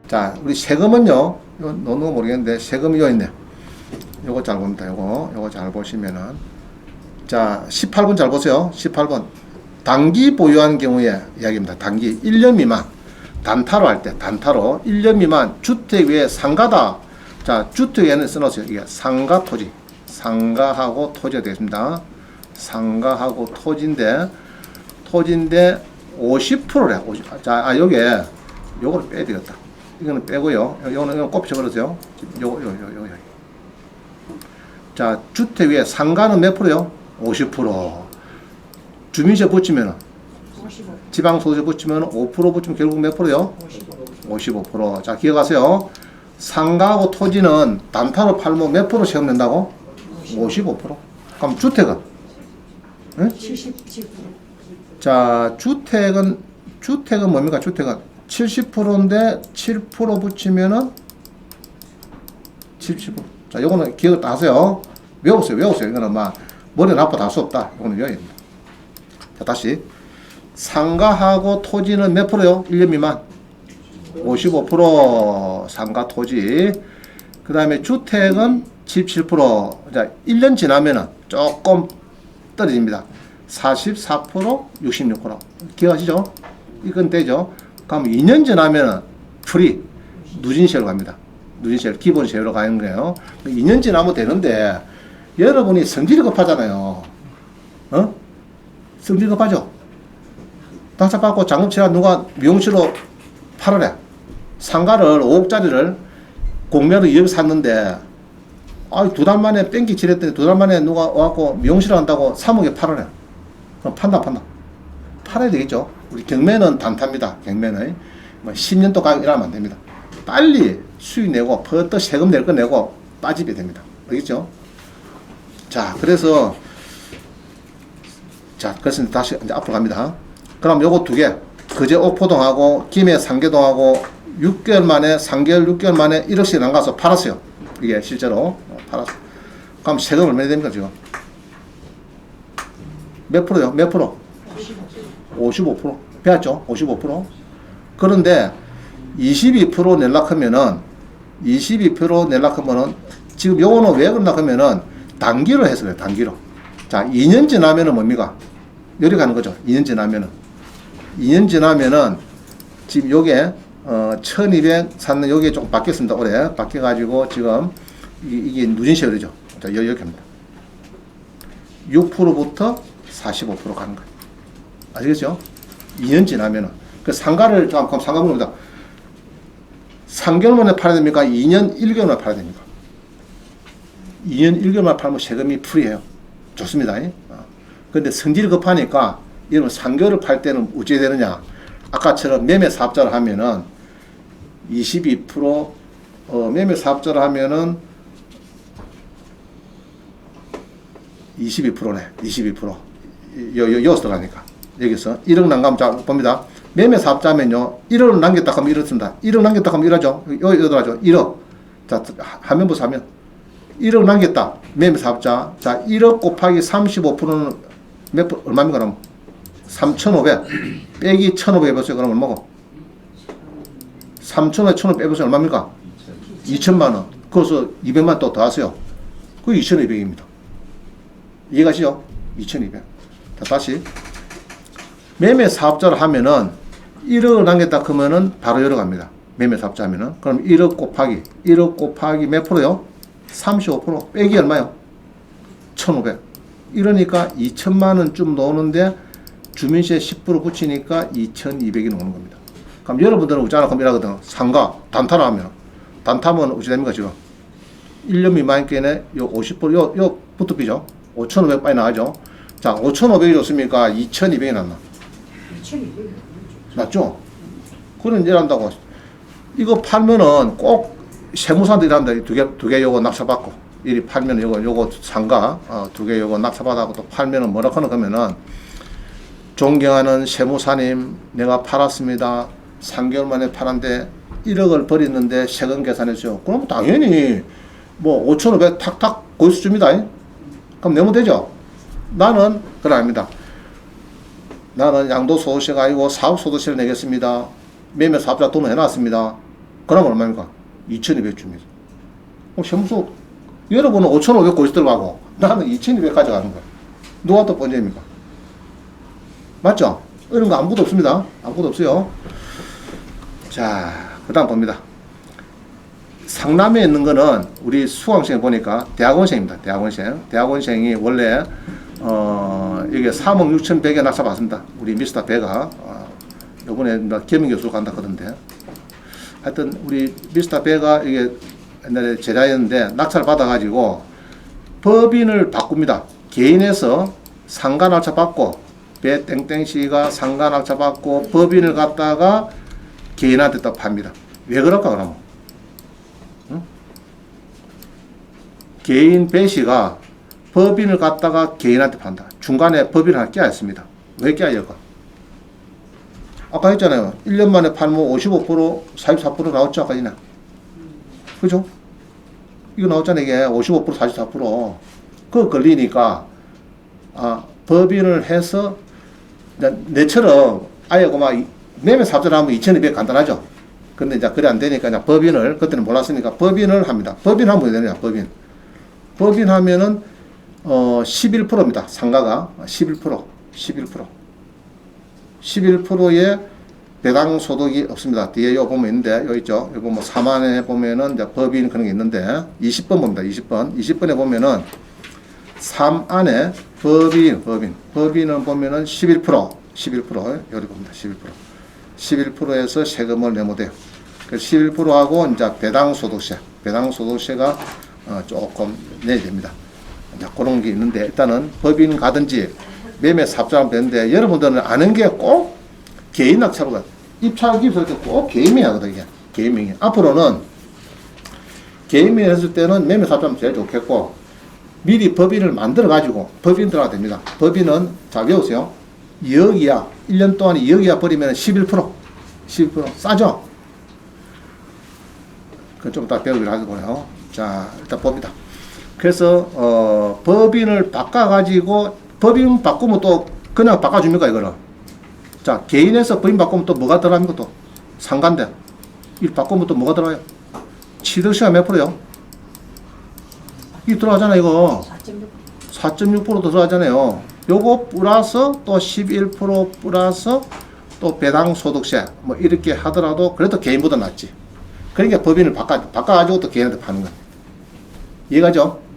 자, 우리 세금은요, 이거 넣는 거 모르겠는데, 세금이 여기 있네. 요거 잘 봅니다. 요거 잘 보시면은. 자, 18번 잘 보세요. 18번. 단기 보유한 경우에 이야기입니다. 단기 1년 미만. 단타로 할 때, 단타로 1년 미만 주택 외에 상가다. 자, 주택에는 써놓으세요. 이게 상가 토지. 상가하고 토지가 되겠습니다. 상가하고 토지인데 50%래. 50. 자, 요게, 요거를 빼야 되겠다. 이거는 빼고요. 요거는 꼽혀버렸어요. 요거. 자, 주택 위에 상가는 몇 프로요? 50%. 주민세 붙이면, 55. 지방소득세 붙이면 5% 붙이면 결국 몇 프로요? 55%. 자, 기억하세요. 상가하고 토지는 단타로 팔면 몇 프로 세금 낸다고? 55%. 그럼 주택은? 네? 77%. 자, 주택은 뭡니까? 주택은 70%인데 7% 붙이면은 70%. 자, 요거는 기억 다 하세요. 외우세요. 이거는 막 머리 나빠도 할 수 없다. 이거는 외워야 됩니다. 자, 다시. 상가하고 토지는 몇 프로요? 1년 미만. 55% 상가 토지. 그 다음에 주택은 77%. 자, 1년 지나면은 조금 떨어집니다. 44%, 66%. 기억하시죠? 이건 되죠? 그럼 2년 지나면은 프리, 누진세로 갑니다. 누진세, 기본세로 가는 거예요. 2년 지나면 되는데, 여러분이 성질이 급하잖아요. 성질이 급하죠? 당사 받고 장급치라 누가 미용실로 팔으래. 상가를 5억짜리를 공매로 2억 샀는데, 두 달 만에 뺑기 칠했더니 2달 만에 누가 와갖고 미용실 한다고 3억에 팔으래. 그럼 판다. 팔아야 되겠죠. 우리 경매는 단타입니다. 경매는. 10년 동안 일하면 안 됩니다. 빨리 수익 내고, 퍼뜩 세금 낼 거 내고 빠지게 됩니다. 알겠죠? 자, 그래서 다시 이제 앞으로 갑니다. 그럼 요거 두 개. 거제 옥포동하고 김해 상계동하고 6개월 만에, 3개월, 6개월 만에 1억씩 남가서 팔았어요. 이게 실제로 팔았어요. 그럼 세금 얼마나 됩니까, 지금? 몇 프로요? 몇 프로? 55%. 배웠죠? 55%. 그런데 22% 낼락하면은, 지금 요거는 왜 그런다 하면은, 단기로 해서 그래요, 단기로. 자, 2년 지나면은 뭡니까? 요리 가는 거죠. 2년 지나면은, 지금 요게, 1200 샀는 요게 조금 바뀌었습니다. 올해. 바뀌어가지고, 지금, 이게 누진세율이죠. 자, 이렇게 합니다. 6%부터 45% 가는 거예요. 아시겠죠? 2년 지나면은. 그 상가를, 그럼 상가 봅니다. 3개월 만에 팔아야 됩니까? 2년 1개월 만에 팔아야 됩니까? 2년 1개월 만에 팔면 세금이 프리해요. 좋습니다. 근데 성질이 급하니까, 여러분 3개월을 팔 때는 어찌 되느냐? 아까처럼 매매 사업자를 하면은 22%, 매매 사업자를 하면은 22%네. 22%. 여기서 들어가니까. 여기서 1억 남가면, 자, 봅니다. 매매 사업자면요, 1억을 남겼다 하면 이렇습니다. 1억 남겼다 하면 이러죠. 여기 들어가죠. 1억. 자, 화면 보세요, 화면. 1억 남겼다. 매매 사업자. 자, 1억 곱하기 35%는 얼마입니까, 그럼? 3,500. 빼기 1,500 해보세요. 그럼 얼마고? 3,500, 1,500 빼보세요. 얼마입니까? 2천만원. 그래서 200만 또 더하세요. 그게 2,200입니다. 이해가시죠? 2,200. 자, 다시. 매매 사업자를 하면은 1억을 남겼다 그러면은 바로 열어갑니다. 매매 사업자 하면은. 그럼 1억 곱하기 몇 프로요? 35% 빼기 얼마요? 1,500. 이러니까 2천만원 좀 나오는데 주민세 10% 붙이니까 2,200이 나오는 겁니다. 그럼 여러분들은 우짜나 그럼 이라거든. 상가, 단타를 하면. 단타면 어찌 됩니까, 지금? 1년 미만께는 요 50%, 요 붙어비죠? 5,500 빨리 나가죠? 자, 5,500이 좋습니까? 2,200이 났나? 2,200. 맞죠? 그런 일 한다고. 이거 팔면은 꼭 세무사한테 일한다. 두 개 요거 낙찰받고. 이리 팔면은 요거 상가, 두 개 요거 낙찰받아고 또 팔면은 뭐라 하는 거면은, 존경하는 세무사님, 내가 팔았습니다. 3개월 만에 팔았는데 1억을 버렸는데 세금 계산했죠. 그럼 당연히 뭐 5,500 탁탁 거기서 줍니다. 그럼 내면 되죠? 나는 그건 아닙니다. 나는 양도소득세가 아니고 사업소득세를 내겠습니다. 매매사업자 돈을 해놨습니다. 그럼 얼마입니까? 2200 줍니다. 세무서 여러분은 5590 들어가고 나는 2200 가져가는 거야. 누가 또 번째입니까? 맞죠? 이런 거 아무것도 없습니다. 아무것도 없어요. 자, 그 다음 봅니다. 상남에 있는 거는 우리 수강생에 보니까 대학원생입니다. 대학원생이 원래 이게 3억 6,100에 낙찰 받습니다. 우리 미스터 배가 요번에 겸임 교수 간다 그러던데, 하여튼 우리 미스터 배가 이게 옛날에 제자였는데 낙찰 받아가지고 법인을 바꿉니다. 개인에서 상가 낙찰 받고 배 땡땡씨가 상가 낙찰 받고 법인을 갖다가 개인한테 또 팝니다. 왜 그럴까 그러면? 응? 개인 배씨가 법인을 갖다가 개인한테 판다. 중간에 법인을 하나 껴있습니다. 왜 껴있을까? 아까 했잖아요. 1년 만에 팔면 55%, 44% 나왔죠, 아까 전에. 그죠? 이거 나왔잖아요, 이게. 55%, 44%. 그거 걸리니까, 법인을 해서, 내처럼, 아예 그만, 매매 사업자를 하면 2,200 간단하죠? 근데 이제 그래 안 되니까, 그냥 법인을, 그때는 몰랐으니까 법인을 합니다. 법인 하면 뭐 되느냐, 법인. 법인 하면은, 11%입니다. 상가가. 11%. 11%의 배당 소득이 없습니다. 뒤에 요 보면 있는데, 요 있죠? 요거 뭐 4만에 보면은 이제 법인 그런 게 있는데, 20번 봅니다. 20번. 20번에 보면은 3 안에 법인을 보면은 11%. 여기 봅니다. 11%. 11%에서 세금을 내모돼요. 그래서 11%하고 이제 배당소득세가 조금 내야 됩니다. 이제 그런 게 있는데, 일단은 법인 가든지 매매 사업자는 되는데, 여러분들은 아는 게 꼭 개인 낙찰가 입찰 기입할 때 꼭 개인명이 하거든, 이게. 개인명이. 앞으로는 개인명이 했을 때는 매매 사업자면 제일 좋겠고, 미리 법인을 만들어가지고 법인들어가 됩니다. 법인은, 자, 외우세요. 2억 이하, 1년 동안 2억 이하 버리면 11%. 싸죠? 그건 좀 이따 배우기로 하고요. 자, 일단 봅니다. 그래서, 법인을 바꿔가지고, 법인 바꾸면 또 그냥 바꿔줍니까, 이거를? 자, 개인에서 법인 바꾸면 또 뭐가 들어갑니까, 또? 상가인데. 이 바꾸면 또 뭐가 들어가요? 취득세가 몇 프로요? 이 들어가잖아, 이거. 4.6% 들어가잖아요. 요거 플러스 또 11% 플러스 또 배당소득세. 뭐 이렇게 하더라도 그래도 개인보다 낫지. 그러니까 법인을 바꿔가지고 또 개인한테 파는 거야. 이해가죠?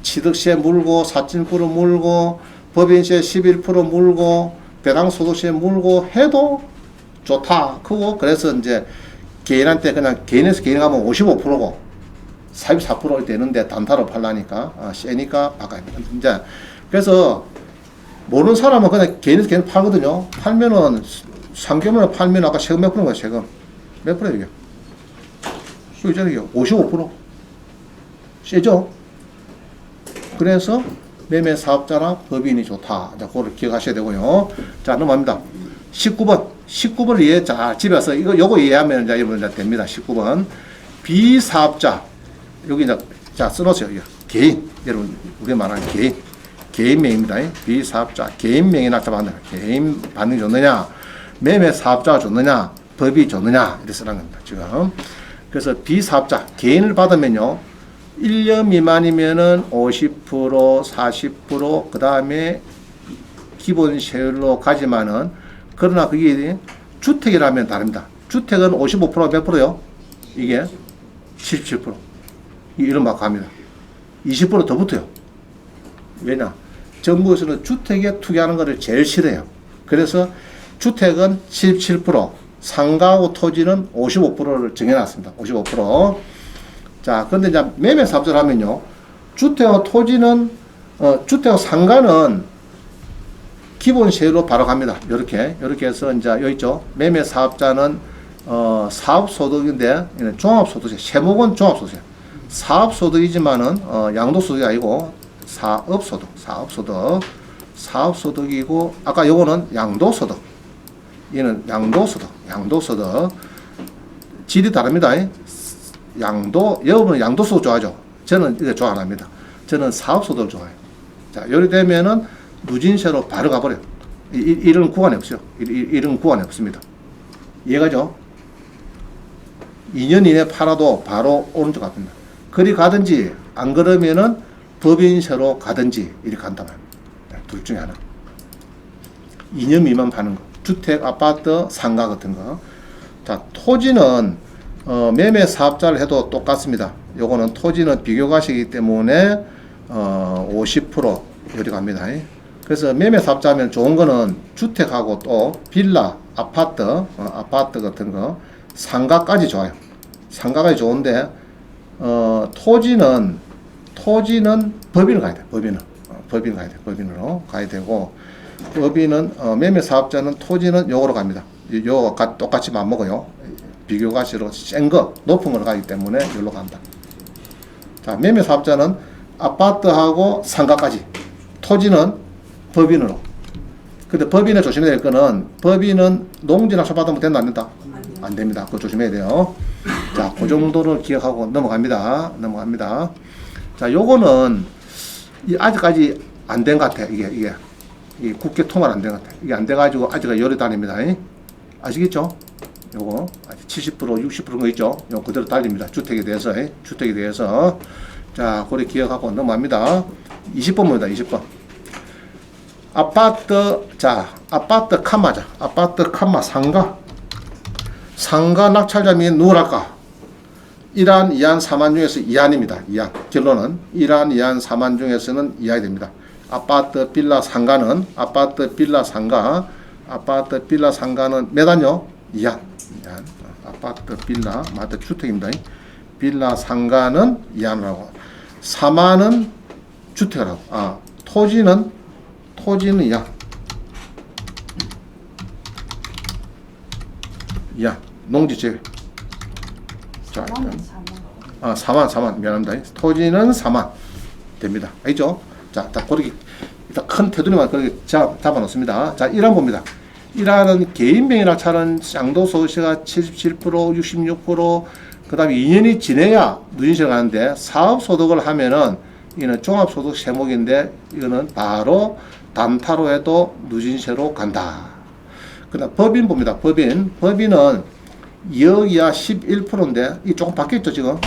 취득세 물고, 4.6% 물고, 법인세 11% 물고, 배당소득세 물고 해도 좋다. 크고, 그래서 이제 개인한테 그냥 개인에서 개인 가면 55%고, 44% 되는데 단타로 팔라니까, 세니까 바꿔야 돼. 이제, 그래서 모르는 사람은 그냥 개인에서 개인 팔거든요. 팔면은, 3개월에 팔면 아까 세금 몇 프로인가요, 세금? 몇 프로예요, 이게? 이거 있잖아요, 이게. 55%. 세죠? 그래서 매매 사업자나 법인이 좋다. 자, 그걸 기억하셔야 되고요. 자, 넘어갑니다. 19번 이해, 자, 집에서 요거 이해하면 이제 여러분 됩니다. 19번. 비사업자. 여기 이제, 자, 써놓으세요. 개인. 여러분, 우리 말하는 개인명입니다. 비사업자. 개인명이 낙찰받는, 개인 받는 게 좋느냐, 매매 사업자가 좋느냐, 법이 좋느냐, 이렇게 쓰는 겁니다. 지금. 그래서 비사업자. 개인을 받으면요. 1년 미만이면은 50%, 40%, 그 다음에 기본세율로 가지만은, 그러나 그게 주택이라면 다릅니다. 주택은 55%가 몇 프로요? 이게 77%. 이런 막 갑니다. 20%더 붙어요. 왜냐? 정부에서는 주택에 투기하는 것을 제일 싫어해요. 그래서 주택은 77%, 상가하고 토지는 55%를 정해놨습니다. 55%. 자, 그런데 이제 매매 사업자를 하면요. 주택과 토지는, 주택과 상가는 기본세율로 바로 갑니다. 요렇게 해서 이제 여기 있죠. 매매 사업자는, 사업소득인데, 종합소득세. 세목은 종합소득세. 사업소득이지만은, 양도소득이 아니고, 사업소득이고, 아까 요거는 양도소득. 얘는 양도소득. 질이 다릅니다. 여러분은 양도소득 좋아하죠? 저는 이거 좋아 안 합니다. 저는 사업소득을 좋아해요. 자, 요리 되면은 누진세로 바로 가버려요. 이런 구간이 없어요. 이런 구간이 없습니다. 이해가죠? 2년 이내 팔아도 바로 오른쪽 갚습니다. 그리 가든지 안 그러면은 법인세로 가든지 이렇게 간단 말입니다. 둘 중에 하나. 2년 미만 파는 거. 주택, 아파트, 상가 같은 거. 자, 토지는 매매 사업자를 해도 똑같습니다. 요거는 토지는 비교가시기 때문에 50% 여리 갑니다. 그래서 매매 사업자 하면 좋은 거는 주택하고 또 빌라, 아파트, 아파트 같은 거, 상가까지 좋아요. 상가까지 좋은데 토지는 법인을 가야 돼. 법인 가야 돼. 법인으로 가야 되고, 법인은 매매 사업자는 토지는 요거로 갑니다. 요거 똑같이 맞먹어요. 비교가시로 센 거, 높은 걸 가기 때문에 여기로 간다. 자, 매매 사업자는 아파트하고 상가까지, 토지는 법인으로. 근데 법인에 조심해야 될 거는, 법인은 농지낙찰 받으면 된다, 안 된다? 안 됩니다. 그거 조심해야 돼요. 자, 그 정도를 기억하고 넘어갑니다. 자, 요거는 아직까지 안 된 것 같아. 이게 국회 통과는 안 된 것 같아. 이게 안 돼가지고 아직까지 열이 다닙니다. 아시겠죠? 요거 70% 60%인 거 있죠? 요 그대로 달립니다. 주택에 대해서. 자, 그래 기억하고 넘어갑니다. 20번입니다. 20번. 아파트 칸마 상가 낙찰자 및 누구랄까? 1안, 2안, 3안 중에서 2안입니다. 2안. 결론은 1안, 2안, 3안 중에서는 2안이 됩니다. 아파트, 빌라, 상가는 몇 안요? 2안. 아파트, 빌라, 아파트 주택입니다. 빌라, 상가는 2안이라고. 3안은 주택이라고. 토지는 2안. 2안. 농지채. 자, 4만. 미안합니다. 토지는 4만. 됩니다. 알죠? 자, 그렇게, 일단 큰 테두리만 그렇게 잡아 놓습니다. 자, 1안 봅니다. 1안은 개인명의 낙찰은 양도소득세가 77%, 66%, 그 다음에 2년이 지내야 누진세가 가는데, 사업소득을 하면은, 이거는 종합소득 세목인데, 이거는 바로 단타로 해도 누진세로 간다. 그 다음 법인 봅니다. 법인은 2억 이하 11%인데, 이 조금 바뀌었죠, 지금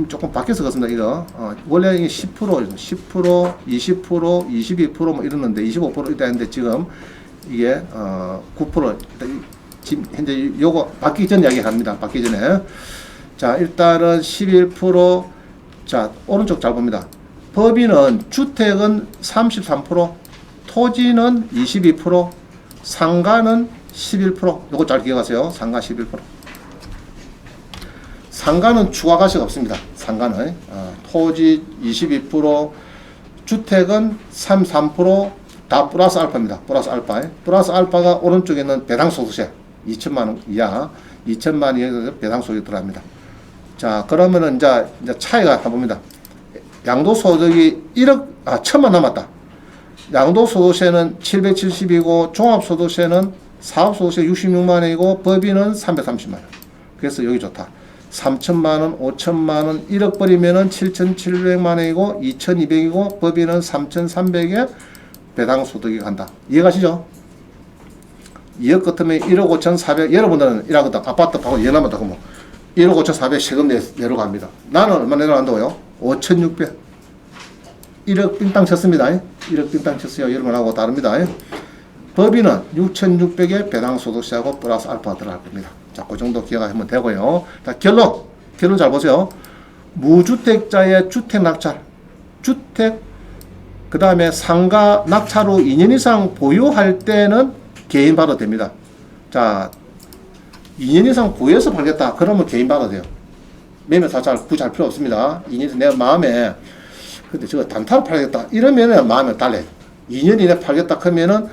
조금 바뀌어서 그렇습니다, 이거. 원래 이게 10%, 20%, 22% 뭐 이랬는데, 25% 이다 했는데, 지금 이게 9%. 지금 현재 요거 바뀌기 전 이야기 합니다. 바뀌기 전에. 자, 일단은 11%. 자, 오른쪽 잘 봅니다. 법인은 주택은 33%, 토지는 22%, 상가는 11%. 요거 잘 기억하세요. 상가 11%. 상가는 추가가시가 없습니다. 상가는 토지 22%, 주택은 33%, 다 플러스 알파입니다. 플러스 알파. 플러스 알파가 오른쪽에 있는 배당소득세 2천만 원 이하, 2천만 원 이하 배당소득이 들어갑니다. 자, 그러면은 이제 차이가 봅니다. 양도소득이 1천만 남았다. 양도소득세는 770이고 종합소득세는 사업소득세 66만 원이고 법인은 330만 원. 그래서 여기 좋다. 3천만 원, 5천만 원, 1억 버리면은 7,700만 원이고 2,200이고 법인은 3,300에 배당소득이 간다. 이해가시죠? 2억 같으면 1억 5,400, 여러분들은 1하거든. 아파트 파고 예남하다 그러면 1억 5,400 세금 내러 갑니다. 나는 얼마 내려간다고요? 5,600. 1억 빙땅 쳤습니다. 1억 빙땅 쳤어요. 여러분하고 다릅니다. 법인은 6,600에 배당소득세하고 플러스 알파가 들어갈 겁니다. 자, 그 정도 기억하시면 되고요. 자, 결론 잘 보세요. 무주택자의 주택 낙찰, 그 다음에 상가 낙찰 후 2년 이상 보유할 때는 개인 받아도 됩니다. 자, 2년 이상 보유해서 팔겠다. 그러면 개인 받아도 돼요. 매매 사찰 굳이 할 필요 없습니다. 2년 이상 내가 마음에, 근데 저거 단타로 팔겠다. 이러면은 마음에 달래. 2년 이내 팔겠다. 그러면은,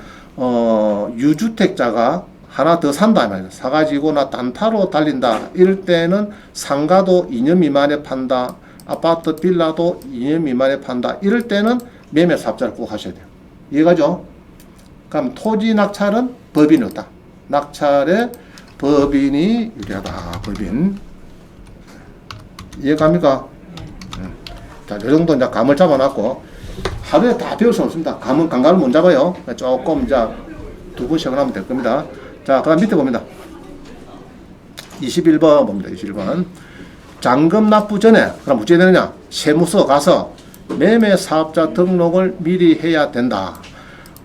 유주택자가 하나 더 산다. 말이야. 사가지고 나 단타로 달린다. 이럴 때는 상가도 2년 미만에 판다. 아파트 빌라도 2년 미만에 판다. 이럴 때는 매매 사업자를 꼭 하셔야 돼요. 이해가죠? 그럼 토지 낙찰은 법인이 없다. 낙찰에 법인이 유리하다. 법인. 이해갑니까? 자, 이 정도 이제 감을 잡아놨고, 하루에 다 배울 수는 없습니다. 감각을 못 잡아요. 조금 이제 2번씩을 하면 될 겁니다. 자, 그 다음 밑에 봅니다. 21번 봅니다. 21번. 잔금 납부 전에 그럼 어찌 되느냐? 세무서 가서 매매 사업자 등록을 미리 해야 된다.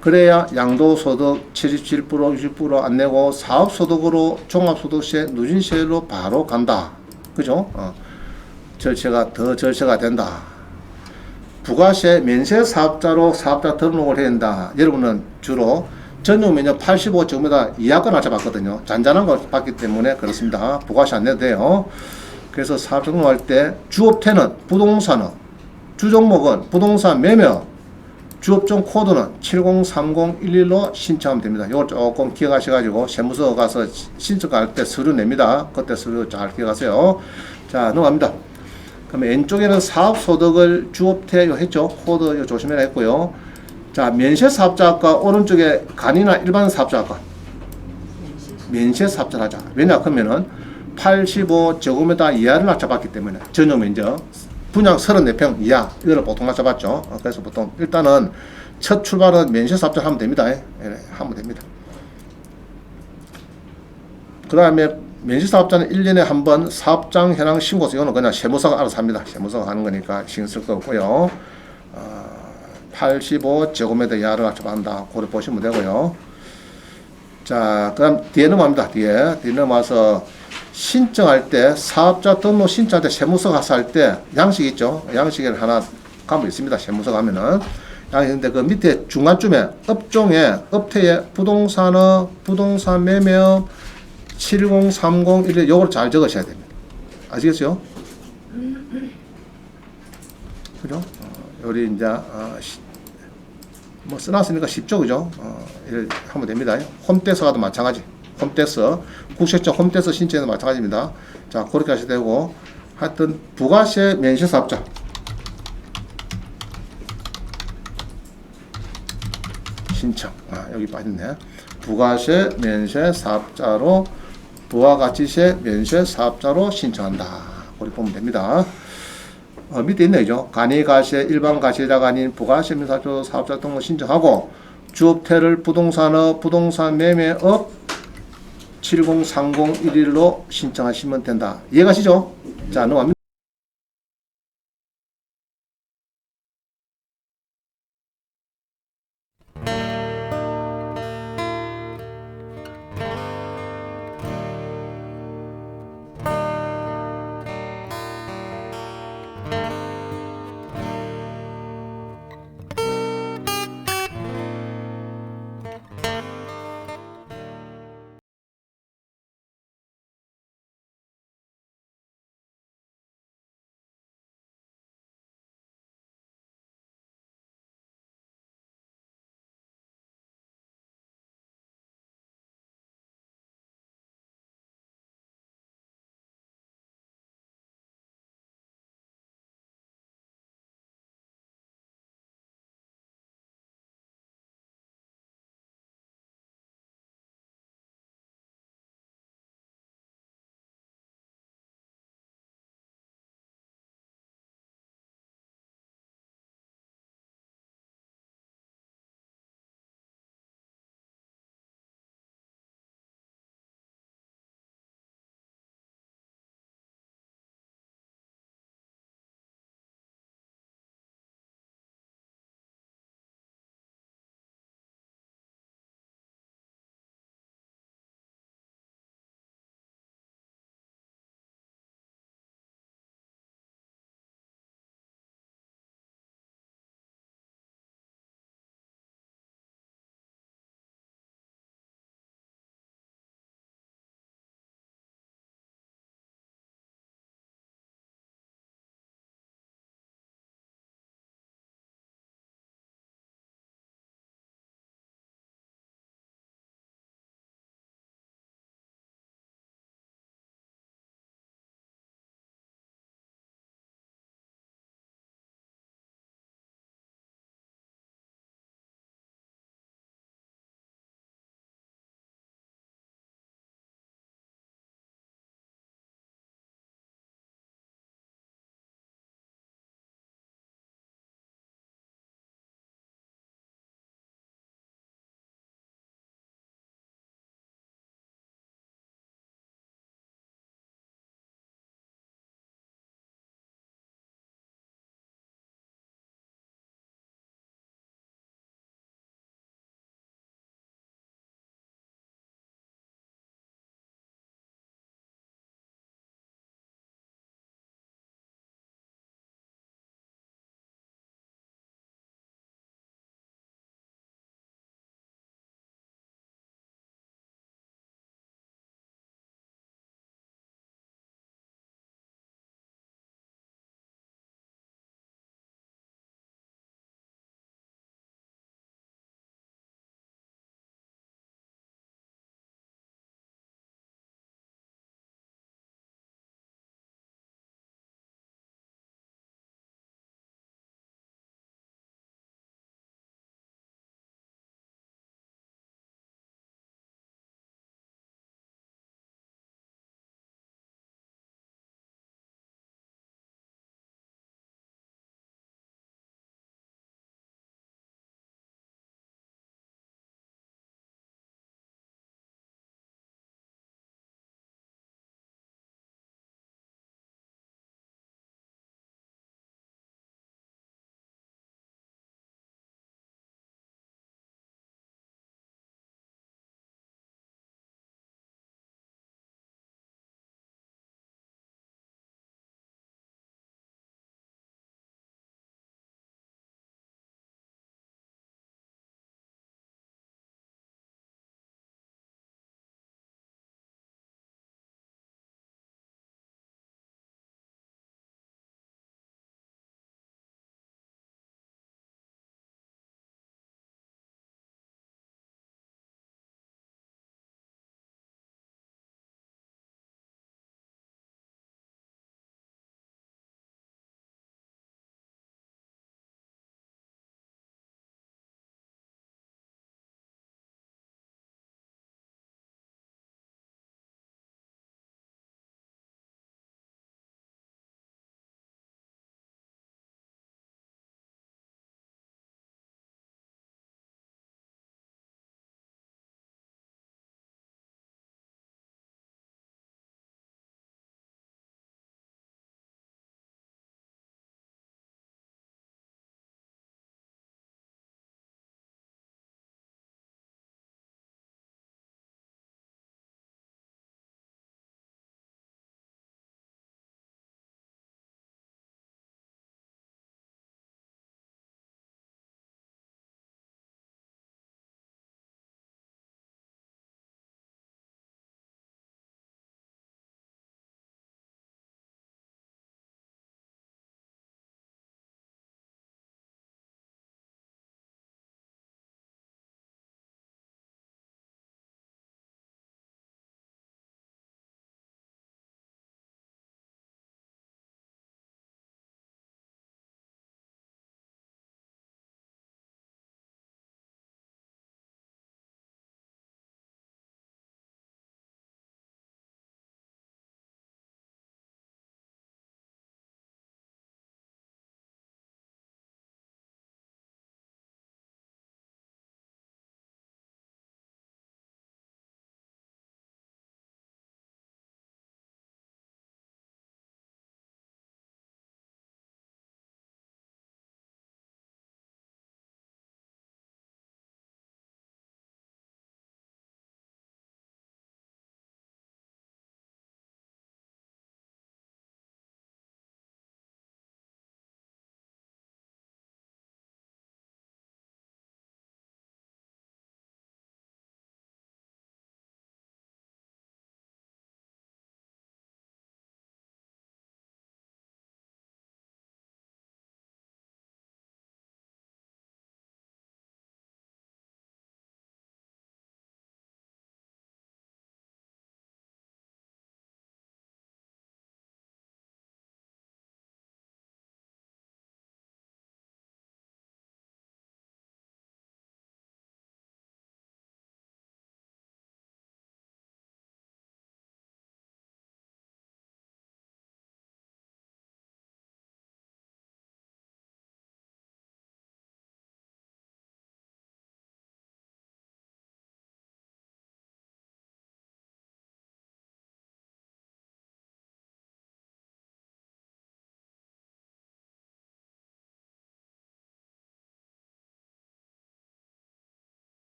그래야 양도소득 77% 60% 안 내고 사업소득으로 종합소득세 누진세로 바로 간다. 그죠? 절차가 더 절차가 된다. 부가세 면세 사업자로 사업자 등록을 해야 된다. 여러분은 주로 전용 면적 85제곱미터 이하 걸 맞춰봤거든요. 잔잔한 걸 봤기 때문에 그렇습니다. 부가세 안 내도 돼요. 그래서 사업 등록할 때 주업태는 부동산은 주종목은 부동산 매매 주업종 코드는 703011로 신청하면 됩니다. 이걸 조금 기억하셔가지고 세무서 가서 신청할 때 서류 냅니다. 그때 서류 잘 기억하세요. 자, 넘어갑니다. 그럼 왼쪽에는 사업소득을 주업태 했죠. 코드 조심해라 했고요. 자, 면세사업자가 오른쪽에 간이나 일반 사업자가 면세사업자 하자. 왜냐 그러면은 85제곱미터 이하를 낮춰봤기 때문에 전용 면적 분양 34평 이하 이거를 보통 낮춰봤죠. 그래서 보통 일단은 첫 출발은 면세사업자 하면 됩니다. 예, 하면 됩니다. 그 다음에 면세사업자는 1년에 한 번 사업장 현황 신고서 이거는 그냥 세무서가 알아서 합니다. 세무서가 하는 거니까 신경 쓸 거 없고요. 85제곱미터 이하를 낮춰봤다. 그걸 보시면 되고요. 자, 그 다음 뒤에 넘어갑니다. 뒤에 넘어와서 신청할 때 사업자 등록 신청할 때 세무서 가서 할 때 양식 있죠. 양식을 하나 가면 있습니다. 세무서 가면은 양식인데 그 밑에 중간쯤에 업종에 업태에 부동산 매매업 7030 요걸 잘 적으셔야 됩니다. 아시겠죠? 그죠? 요리 이제 뭐 써놨으니까 쉽죠, 그죠? 이렇게 하면 됩니다. 홈택스 가도 마찬가지. 홈택스, 국세청 홈택스 신청에도 마찬가지입니다. 자, 그렇게 하셔도 되고, 하여튼, 부가세 면세사업자. 신청. 여기 빠졌네. 부가세 면세사업자로, 부가가치세 면세사업자로 신청한다. 그렇게 보면 됩니다. 밑에 있네, 그죠? 간이가세, 일반가세자가 아닌 부가세 면세사업자 사업자 등록 신청하고, 주업태를 부동산업, 부동산 매매업, 703011로 신청하시면 된다. 이해가시죠? 자, 넘어갑니다.